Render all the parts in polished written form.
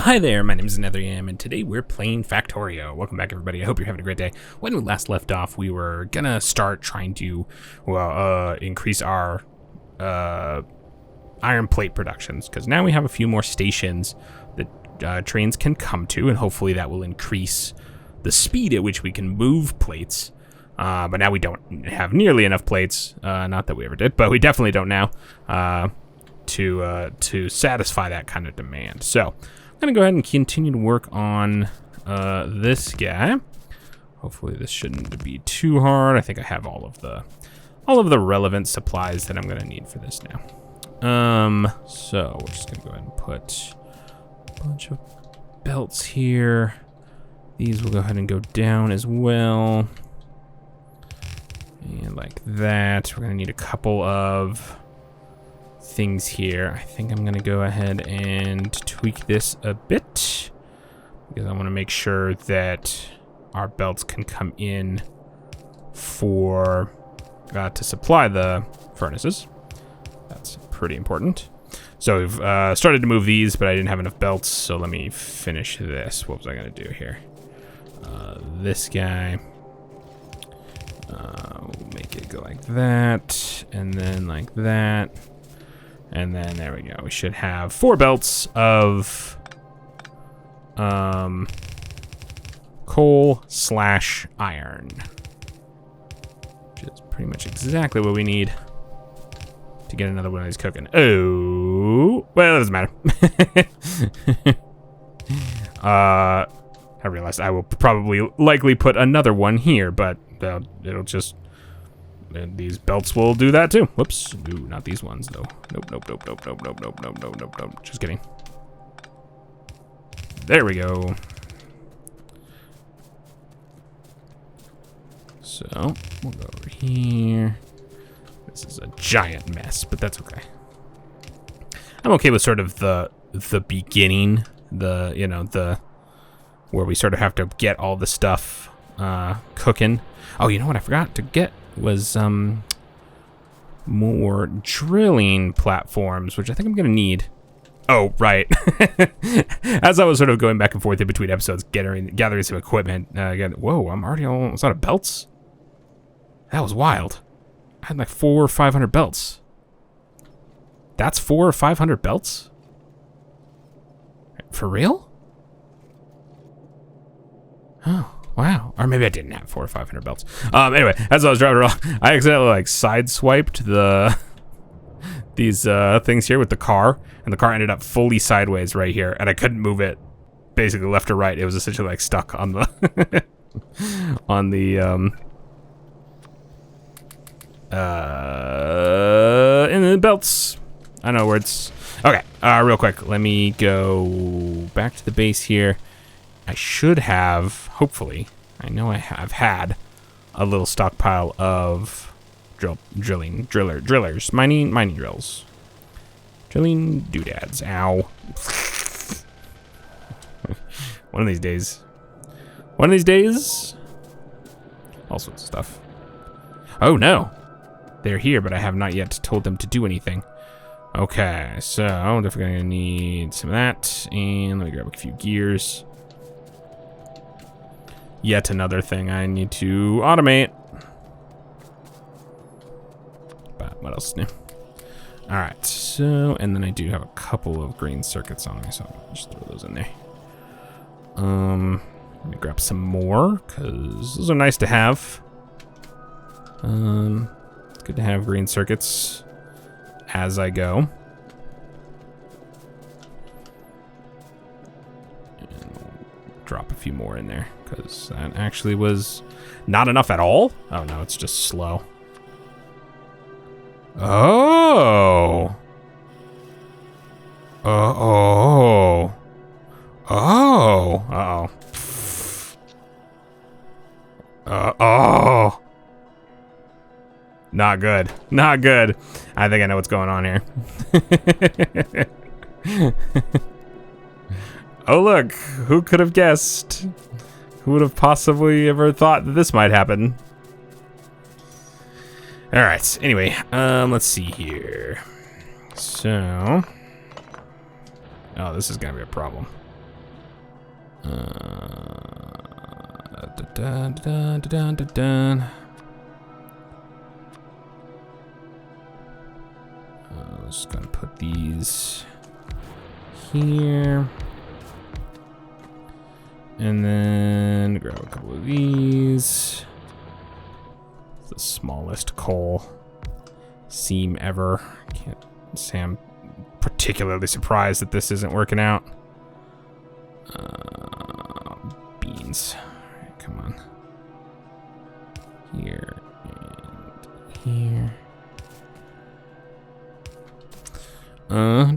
Hi there, my name is Netheryam, and today we're playing Factorio. Welcome back, everybody. I hope you're having a great day. When we last left off, we were gonna start trying to, increase our iron plate productions, because now we have a few more stations that trains can come to, and hopefully that will increase the speed at which we can move plates. But now we don't have nearly enough plates, not that we ever did, but we definitely don't now, to satisfy that kind of demand. So I'm gonna go ahead and continue to work on this guy. Hopefully this shouldn't be too hard. I think I have all of the relevant supplies that I'm gonna need for this now. So we're just gonna go ahead and put a bunch of belts here. These will go ahead and go down as well. And like that. We're gonna need a couple of things here. I think I'm gonna go ahead and tweak this a bit because I want to make sure that our belts can come in for to supply the furnaces. That's pretty important. So we've started to move these, but I didn't have enough belts, so let me finish this. What was I gonna do here? This guy. We'll make it go like that, and then like that. And then there we go. We should have 4 belts of coal/iron, which is pretty much exactly what we need to get another one of these cooking. Oh, well, it doesn't matter. I realized I will probably likely put another one here, but it'll just. And these belts will do that too. Whoops. No, not these ones though. Nope. Just kidding. There we go. So we'll go over here. This is a giant mess, but that's okay. I'm okay with sort of the beginning, the where we sort of have to get all the stuff cooking. Oh, you know what I forgot to get was more drilling platforms, which I think I'm gonna need. Oh, right. As I was sort of going back and forth in between episodes, gathering some equipment, whoa, I'm already almost out of belts. That was wild. I had like 400 or 500 belts. That's 400 or 500 belts? For real? Oh. Wow, or maybe I didn't have 400 or 500 belts. Anyway, as I was driving around, I accidentally like sideswiped these things here with the car, and the car ended up fully sideways right here, and I couldn't move it, basically left or right. It was essentially like stuck on the on the in the belts. I know where it's. Okay, real quick, let me go back to the base here. I should have, hopefully, I know I have had a little stockpile of drillers, mining drills. Drilling doodads, ow. One of these days, all sorts of stuff. Oh no, they're here, but I have not yet told them to do anything. Okay, so I'm definitely gonna need some of that, and let me grab a few gears. Yet another thing I need to automate. But what else is new? All right, so, and then I do have a couple of green circuits on me, so I'll just throw those in there. Let me grab some more, because those are nice to have. It's good to have green circuits as I go. Drop a few more in there because that actually was not enough at all. Oh no, it's just slow. Oh. Oh. Oh. Not good. Not good. I think I know what's going on here. Oh look, who could have guessed? Who would have possibly ever thought that this might happen? All right, anyway, let's see here. So, oh, this is gonna be a problem. Just gonna put these here. And then grab a couple of these. It's the smallest coal seam ever. Can't say I'm particularly surprised that this isn't working out. Beans. All right, come on. Here and here. I'll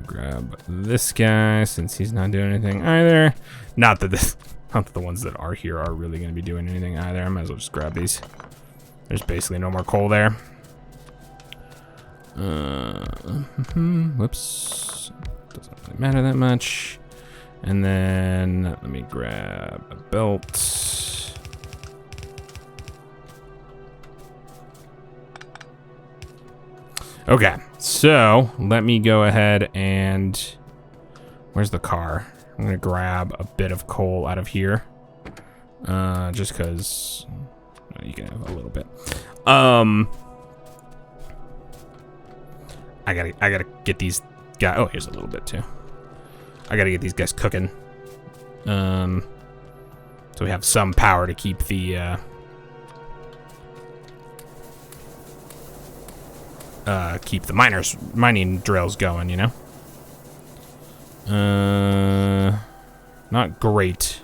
grab this guy since he's not doing anything either. Not that the ones that are here are really going to be doing anything either. I might as well just grab these. There's basically no more coal there. Whoops. Doesn't really matter that much. And then let me grab a belt. Okay, so let me go ahead and... Where's the car? I'm gonna grab a bit of coal out of here. Just because you can have a little bit. I gotta get these guys. Oh, here's a little bit too. I gotta get these guys cooking. So we have some power to keep the mining drills going, you know? Not great.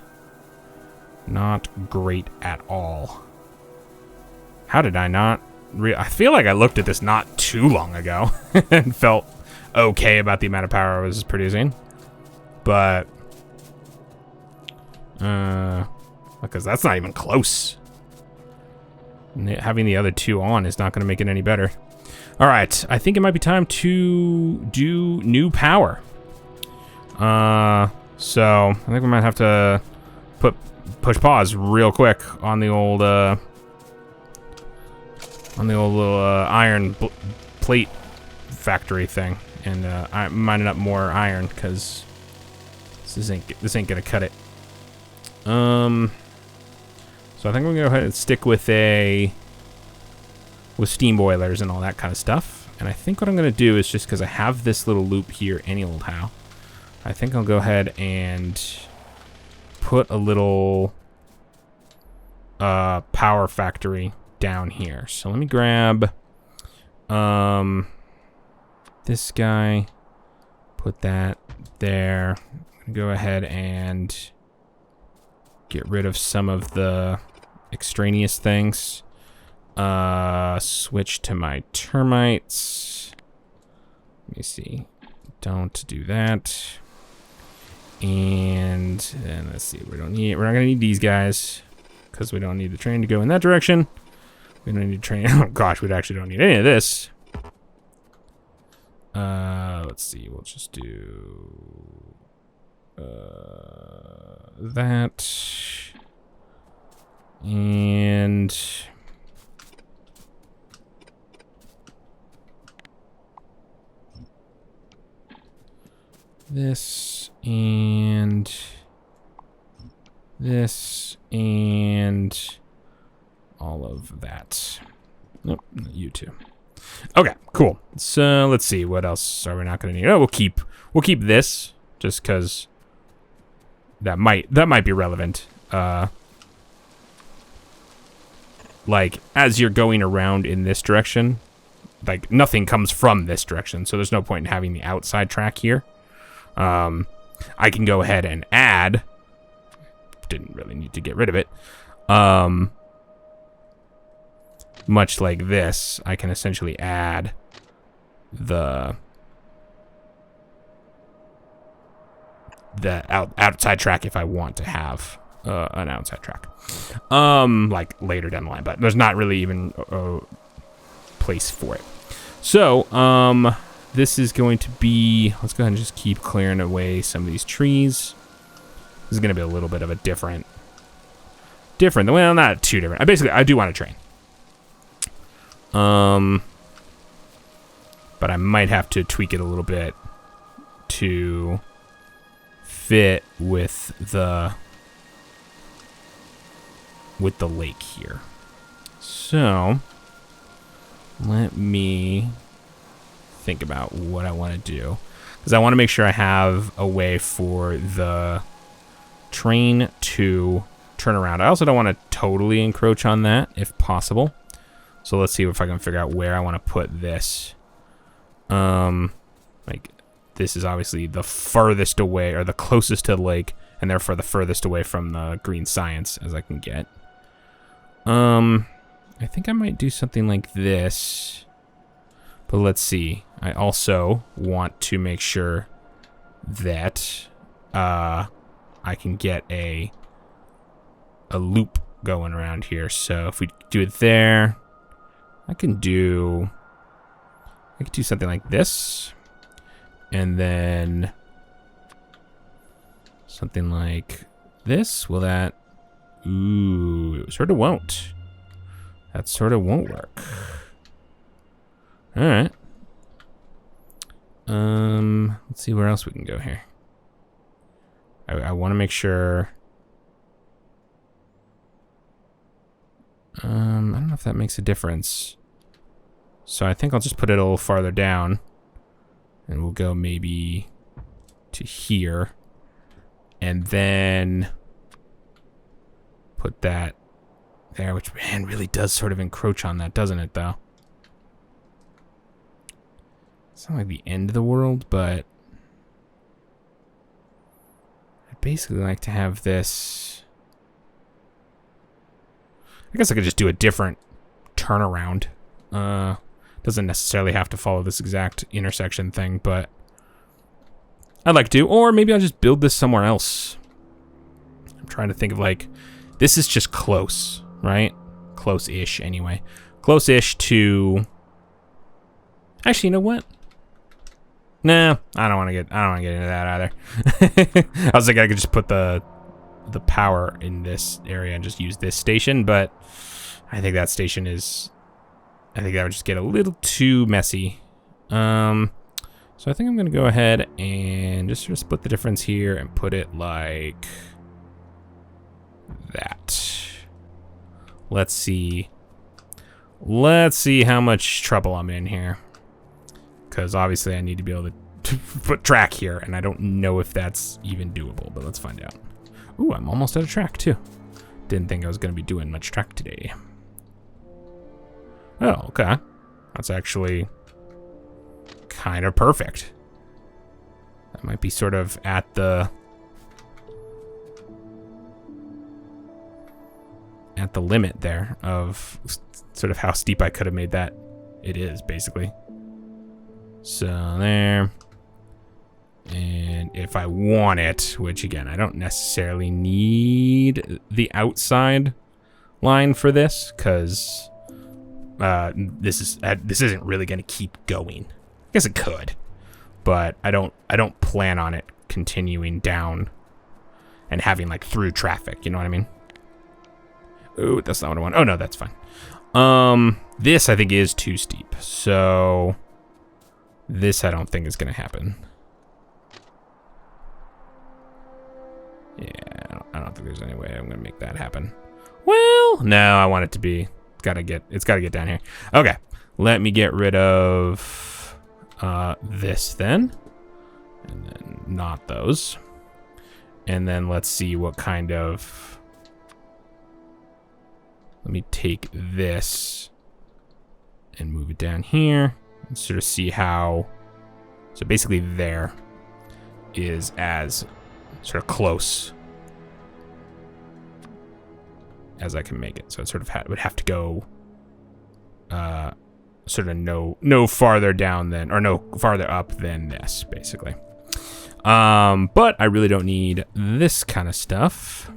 Not great at all. How did I not... I feel like I looked at this not too long ago and felt okay about the amount of power I was producing. But... because that's not even close. Having the other two on is not going to make it any better. All right, I think it might be time to do new power. So I think we might have to push pause real quick on the old little iron plate factory thing, and I'm mining up more iron because this ain't gonna cut it. So I think we're gonna go ahead and stick with steam boilers and all that kind of stuff. And I think what I'm going to do is, just because I have this little loop here any old how, I think I'll go ahead and put a little power factory down here. So let me grab this guy, put that there. I'm gonna go ahead and get rid of some of the extraneous things. Switch to my termites. Let me see. Don't do that. And then let's see. We're not gonna need these guys because we don't need the train to go in that direction. We don't need train. Oh gosh, we actually don't need any of this. Let's see. We'll just do that and. This and this and all of that. Nope, you too. Okay, cool. So let's see, what else are we not going to need? Oh, we'll keep this just because that might be relevant. Like as you're going around in this direction, like nothing comes from this direction, so there's no point in having the outside track here. I can go ahead and add, didn't really need to get rid of it. Much like this, I can essentially add the outside track if I want to have an outside track. Like later down the line, but there's not really even a place for it. So, this is going to be, let's go ahead and just keep clearing away some of these trees. This is going to be a little bit of a different, well, not too different. I do want a train. But I might have to tweak it a little bit to fit with the lake here. So let me think about what I want to do, because I want to make sure I have a way for the train to turn around. I also don't want to totally encroach on that if possible. So let's see if I can figure out where I want to put this. Like this is obviously the furthest away, or the closest to the lake, and therefore the furthest away from the green science as I can get. I think I might do something like this. But let's see. I also want to make sure that I can get a loop going around here. So if we do it there, I can do something like this. And then something like this. Will that... Ooh, it sort of won't. That sort of won't work. Alright. Let's see where else we can go here. I want to make sure... I don't know if that makes a difference. So I think I'll just put it a little farther down. And we'll go maybe to here. And then put that there, which, man, really does sort of encroach on that, doesn't it, though? It's not like the end of the world, but I'd basically like to have this... I guess I could just do a different turnaround. Doesn't necessarily have to follow this exact intersection thing, but I'd like to. Or maybe I'll just build this somewhere else. I'm trying to think of, like, this is just close, right? Close-ish, anyway. Close-ish to... Actually, you know what? Nah, I don't want to get into that either. I was thinking I could just put the power in this area and just use this station, but I think that station is... I think that would just get a little too messy. So I think I'm going to go ahead and just sort of split the difference here and put it like that. Let's see. Let's see how much trouble I'm in here. Because obviously I need to be able to put track here, and I don't know if that's even doable, but let's find out. Ooh, I'm almost out of track too. Didn't think I was going to be doing much track today. Oh, okay. That's actually kind of perfect. That might be sort of at the limit there of sort of how steep I could have made that. It is, basically. So there. And if I want it, which again, I don't necessarily need the outside line for this, because this isn't really going to keep going. I guess it could, but I don't plan on it continuing down and having like through traffic. You know what I mean? Ooh, that's not what I want. Oh no, that's fine. This I think is too steep, so this I don't think is going to happen. Yeah, I don't think there's any way I'm going to make that happen. Well, no, I want it to be. It's got to get down here. Okay, let me get rid of this then, and then not those, and then let's see what kind of. Let me take this and move it down here and sort of see how. So basically, there is as sort of close as I can make it. So it sort of would have to go sort of no farther down than, or no farther up than this, basically. But I really don't need this kind of stuff.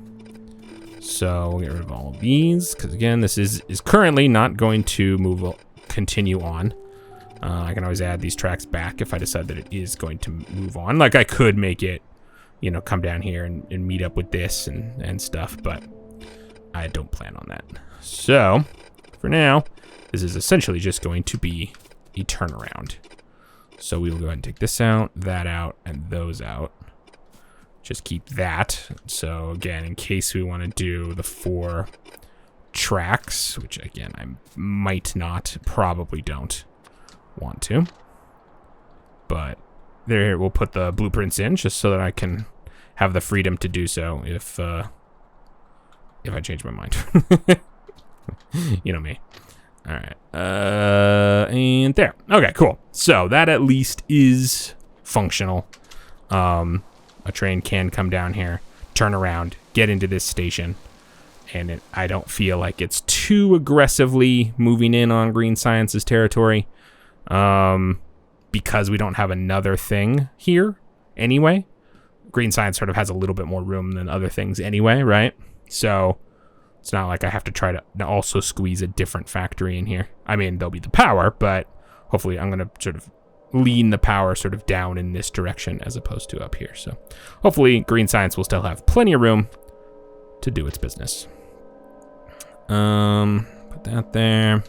So we'll get rid of all of these, because again, this is currently not going to continue on. I can always add these tracks back if I decide that it is going to move on. Like I could make it, you know, come down here and meet up with this and stuff, but I don't plan on that. So, for now, this is essentially just going to be a turnaround. So we will go ahead and take this out, that out, and those out. just keep that. So again, in case we want to do the 4 tracks, which again, I might not, probably don't want to. But there, we'll put the blueprints in just so that I can have the freedom to do so if I change my mind. You know me. All right. And there. Okay, cool. So that at least is functional. A train can come down here, turn around, get into this station, and I don't feel like it's too aggressively moving in on Green Science's territory, because we don't have another thing here anyway. Green Science sort of has a little bit more room than other things anyway, right? So it's not like I have to try to also squeeze a different factory in here. I mean, there'll be the power, but hopefully I'm going to sort of lean the power sort of down in this direction as opposed to up here. So hopefully Green Science will still have plenty of room to do its business. Put that there.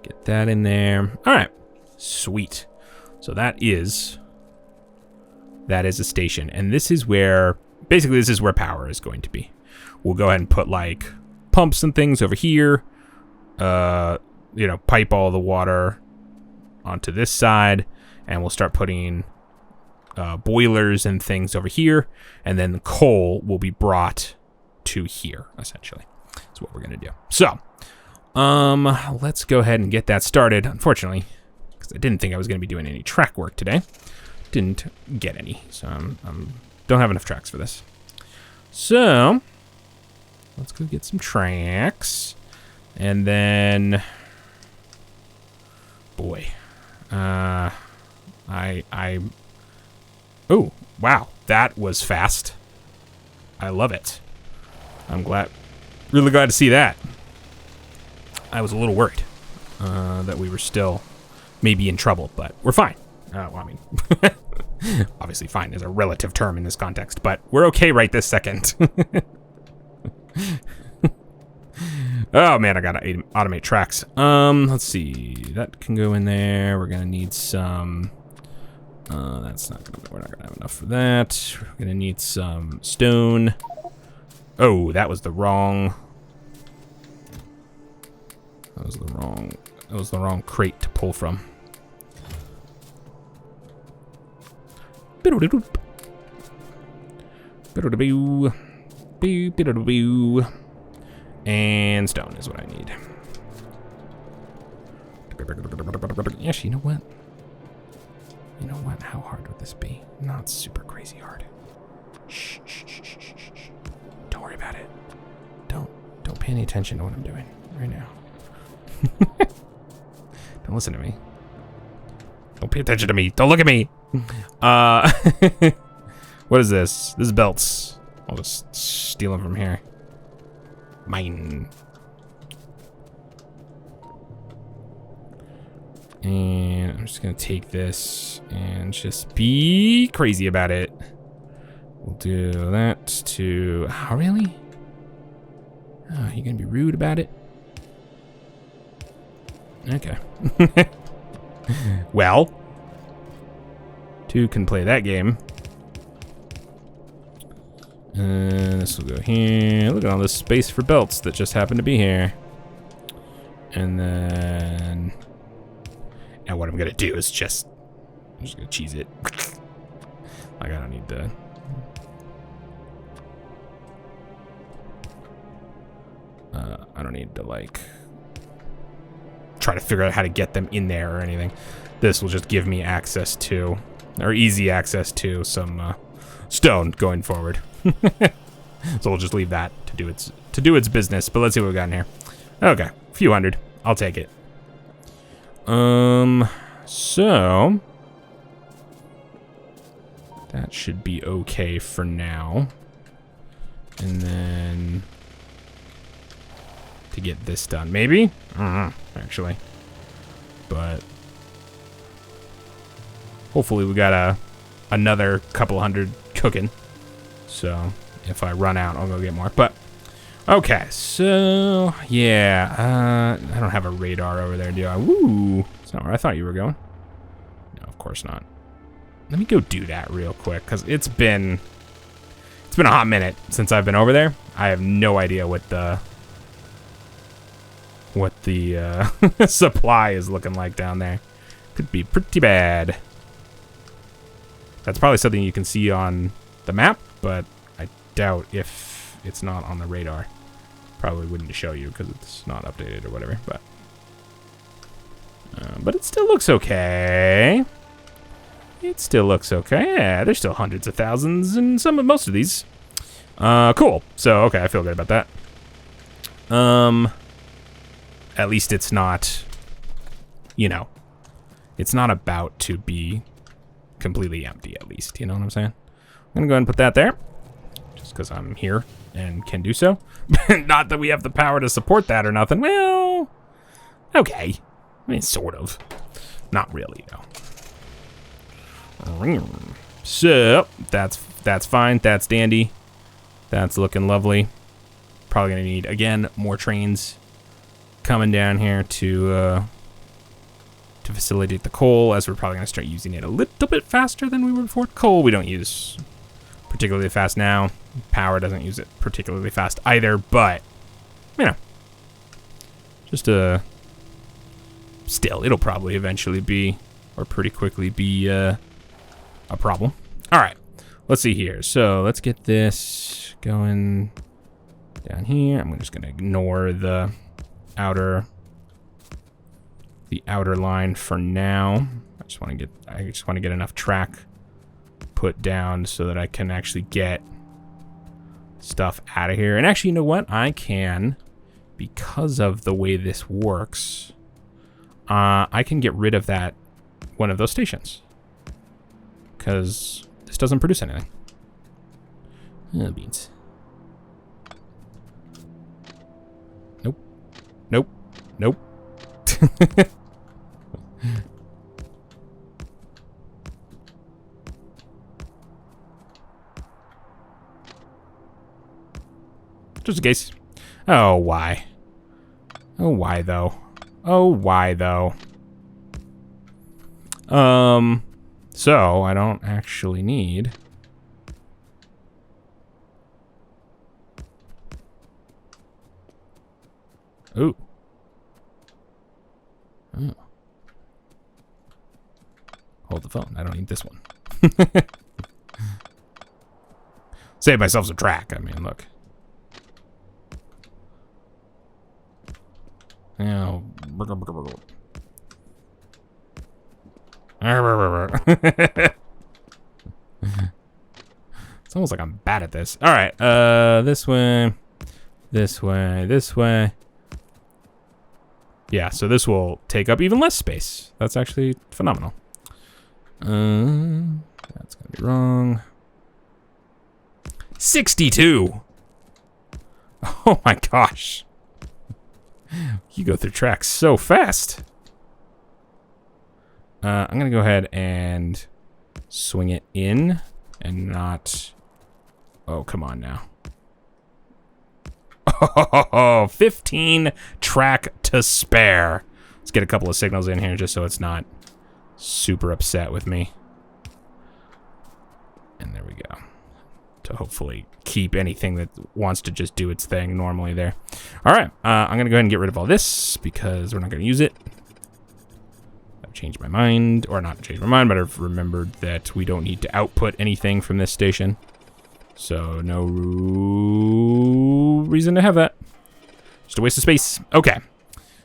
Get that in there. All right. Sweet. So that is a station. And this is where, basically this is where power is going to be. We'll go ahead and put like pumps and things over here. Pipe all the water onto this side. And we'll start putting boilers and things over here. And then the coal will be brought to here, essentially. That's what we're going to do. So, let's go ahead and get that started. Unfortunately, because I didn't think I was going to be doing any track work today. Didn't get any. So, don't have enough tracks for this. So, let's go get some tracks. And then, boy, oh, wow, that was fast. I love it. I'm really glad to see that. I was a little worried that we were still maybe in trouble, but we're fine. Well, I mean, obviously fine is a relative term in this context, but we're okay right this second. Oh man, I gotta automate tracks. Let's see, that can go in there. We're gonna need some. We're not gonna have enough for that. We're gonna need some stone. Oh, that was the wrong. That was the wrong crate to pull from. And stone is what I need. Actually, you know what? You know what? How hard would this be? Not super crazy hard. Shh, shh, shh, shh, shh, shh. Don't worry about it. Don't pay any attention to what I'm doing right now. Don't listen to me. Don't pay attention to me. Don't look at me. What is this? This is belts. I'll just steal them from here. Mine. And I'm just gonna take this and just be crazy about it. We'll do that to, oh really? Oh, you gonna be rude about it? Okay. Well, 2 can play that game. This will go here. Look at all this space for belts that just happen to be here. And then, and what I'm gonna do is I'm just gonna cheese it. Like I don't need to. I don't need to like try to figure out how to get them in there or anything. This will just give me access to, or easy access to some stone going forward. So we'll just leave that to do its business. But let's see what we got in here. Okay, a few hundred. I'll take it. So that should be okay for now. And then to get this done, maybe? I don't know, actually. But hopefully we got another couple hundred cooking. So if I run out, I'll go get more. But okay, so yeah, I don't have a radar over there, do I? Woo! That's not where I thought you were going. No, of course not. Let me go do that real quick, because it's been been a hot minute since I've been over there. I have no idea what the supply is looking like down there. Could be pretty bad. That's probably something you can see on the map, but I doubt if it's not on the radar. Probably wouldn't show you because it's not updated or whatever, but it still looks okay. It still looks okay. Yeah, there's still hundreds of thousands in most of these. Cool. So, okay, I feel good about that. At least it's not, you know, it's not about to be completely empty, at least. You know what I'm saying? I'm going to go ahead and put that there, just because I'm here and can do so. Not that we have the power to support that or nothing. Well, okay. I mean, sort of. Not really, though. So, that's fine. That's dandy. That's looking lovely. Probably going to need, again, more trains coming down here to facilitate the coal, as we're probably going to start using it a little bit faster than we were before. Coal we don't use particularly fast now. Power doesn't use it particularly fast either, but, you know, just still, it'll probably eventually be, or pretty quickly be, a problem. All right, let's see here. So let's get this going down here. I'm just going to ignore the outer line for now. I just want to get enough track put down so that I can actually get stuff out of here. And actually, you know what? I can, because of the way this works, I can get rid of one of those stations, because this doesn't produce anything. Oh, beans. Nope. Nope. Nope. Just in case. Oh, why? Oh, why though? Oh, why though? So I don't actually need. Ooh. Oh. Hold the phone. I don't need this one. Save myself some track. I mean, look. Oh. It's almost like I'm bad at this. All right. This way. This way. This way. Yeah, so this will take up even less space. That's actually phenomenal. That's gonna be wrong. 62. Oh my gosh. You go through tracks so fast. I'm gonna go ahead and swing it in and not. Oh, come on now. Oh, 15 track to spare. Let's get a couple of signals in here just so it's not super upset with me. And there we go. To hopefully keep anything that wants to just do its thing normally there. All right, I'm gonna go ahead and get rid of all this because we're not gonna use it. I've changed my mind, or not changed my mind, but I've remembered that we don't need to output anything from this station. So no reason to have that. Just a waste of space. Okay.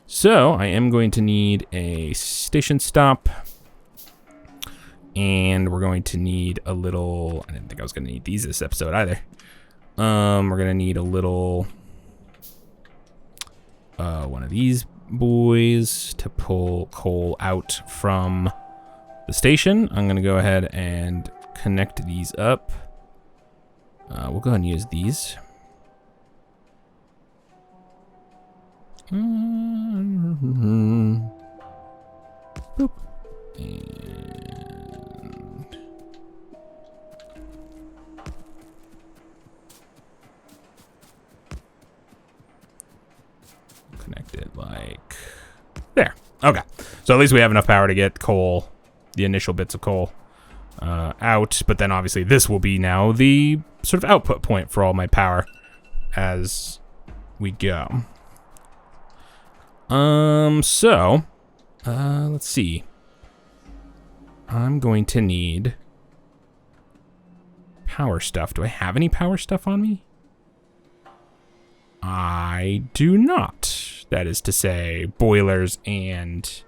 So I am going to need a station stop. And we're going to need a little, I didn't think I was going to need these this episode either. We're going to need a little, one of these boys to pull coal out from the station. I'm going to go ahead and connect these up. We'll go ahead and use these. Boop. And connect it like there. Okay. So at least we have enough power to get coal, the initial bits of coal, out, but then obviously this will be now the sort of output point for all my power as we go. Let's see. I'm going to need power stuff. Do I have any power stuff on me? I do not. That is to say, boilers and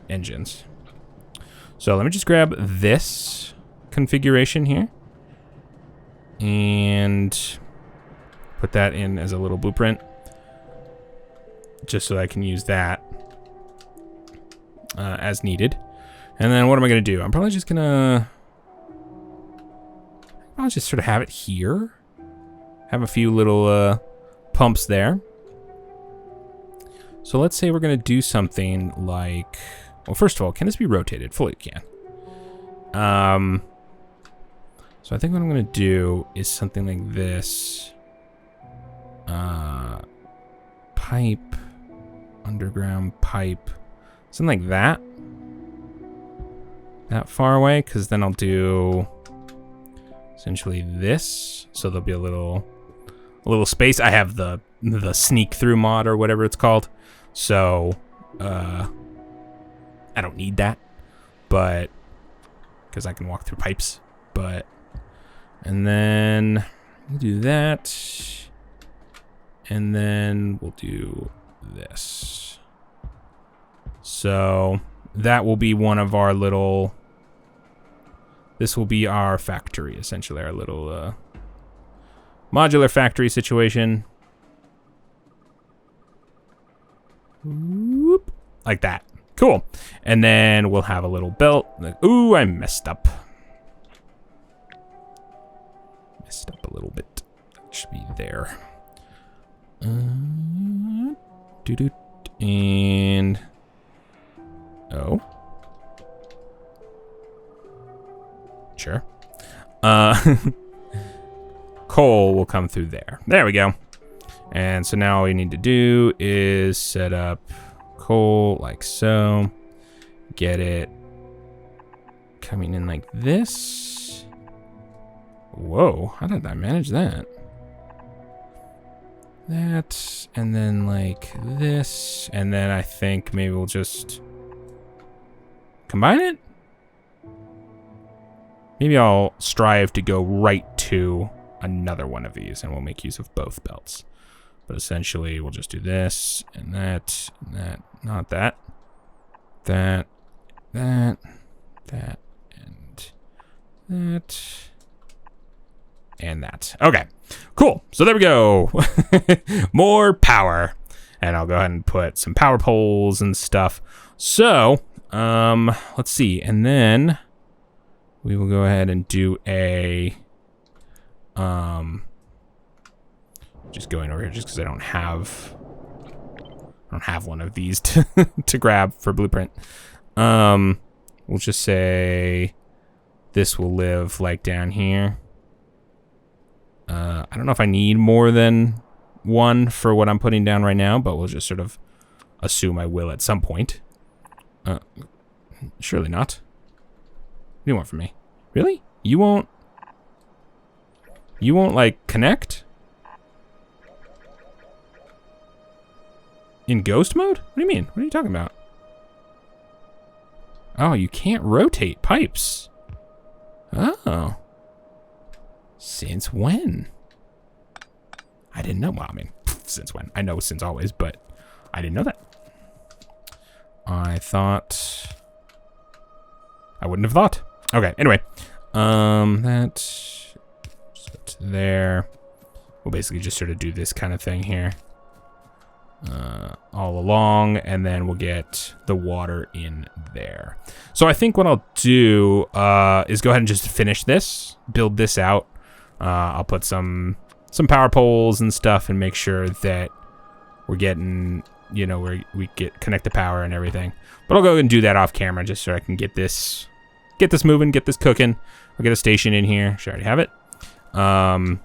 engines. So let me just grab this configuration here and put that in as a little blueprint, just so I can use that as needed. And then what am I gonna do? I'm probably just gonna sort of have it here. Have a few little pumps there. So let's say we're gonna do something like, well, first of all, can this be rotated? Fully can. So I think what I'm gonna do is something like this. Pipe, underground pipe, something like that. That far away, because then I'll do essentially this. So there'll be a little space. I have the sneak through mod or whatever it's called. So I don't need that, but because I can walk through pipes. But and then we'll do that. And then we'll do this. So that will be one of our little, this will be our factory, essentially, our little modular factory situation. Whoop, like that. Cool. And then we'll have a little belt. Ooh, I messed up. Messed up a little bit. That should be there. And oh, sure. Coal will come through there. There we go. And so now all you need to do is set up coal like so. Get it coming in like this. Whoa, how did I manage that? That, and then like this, and then I think maybe we'll just combine it? Maybe I'll strive to go right to another one of these, and we'll make use of both belts. But essentially, we'll just do this, and that, not that, that, and that. Okay, cool. So there we go. More power. And I'll go ahead and put some power poles and stuff. So, let's see. And then we will go ahead and do a, just going over here just because I don't have one of these to grab for blueprint. We'll just say this will live like down here. I don't know if I need more than one for what I'm putting down right now, but we'll just sort of assume I will at some point. Surely not. What do you want from me? Really? You won't like connect? In ghost mode? What do you mean? What are you talking about? Oh, you can't rotate pipes. Oh. Since when? I didn't know. Well, I mean, since when? I know since always, but I didn't know that. I thought... I wouldn't have thought. Okay, anyway. That... Just go to there. We'll basically just sort of do this kind of thing here. All along, and then we'll get the water in there. So I think what I'll do is go ahead and just finish this, build this out. I'll put some power poles and stuff and make sure that we're getting, you know, where we connect the power and everything. But I'll go and do that off camera just so I can get this moving, get this cooking. I'll get a station in here. Should I already have it? And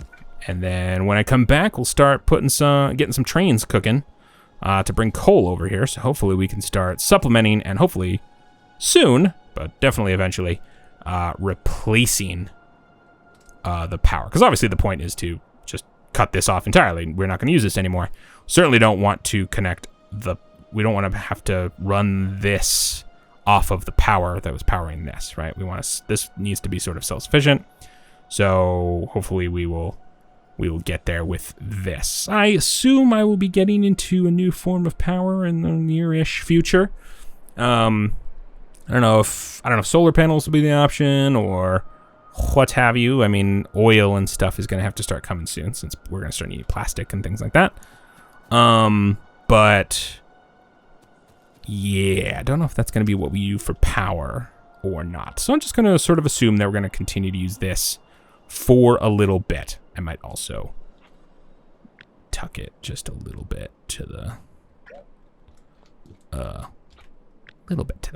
then when I come back, we'll start getting some trains cooking. to bring coal over here. So hopefully we can start supplementing and hopefully soon, but definitely eventually, replacing the power. Because obviously the point is to just cut this off entirely. We're not going to use this anymore. Certainly don't want to connect we don't want to have to run this off of the power that was powering this, right? This needs to be sort of self-sufficient. So hopefully we will get there with this. I assume I will be getting into a new form of power in the near-ish future. I don't know if solar panels will be the option or what have you. I mean, oil and stuff is going to have to start coming soon since we're going to start needing plastic and things like that. But yeah, I don't know if that's going to be what we use for power or not. So I'm just going to sort of assume that we're going to continue to use this for a little bit. I might also tuck it just a little bit to the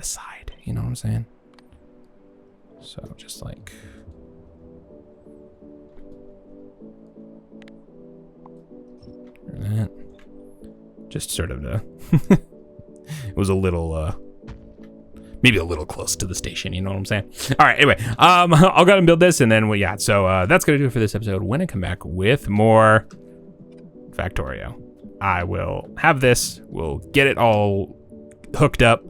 side. You know what I'm saying? So just like that. Just sort of it was a little maybe a little close to the station, you know what I'm saying? All right, anyway, I'll go ahead and build this, and then so that's gonna do it for this episode. When I come back with more Factorio, I will have this, we'll get it all hooked up,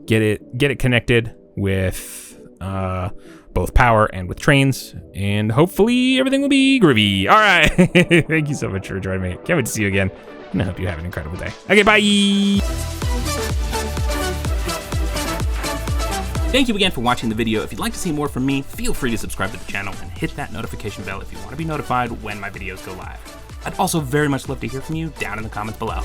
get it connected with both power and with trains, and hopefully everything will be groovy. All right, thank you so much for joining me. Can't wait to see you again, and I hope you have an incredible day. Okay, bye. Thank you again for watching the video. If you'd like to see more from me, feel free to subscribe to the channel and hit that notification bell if you want to be notified when my videos go live. I'd also very much love to hear from you down in the comments below.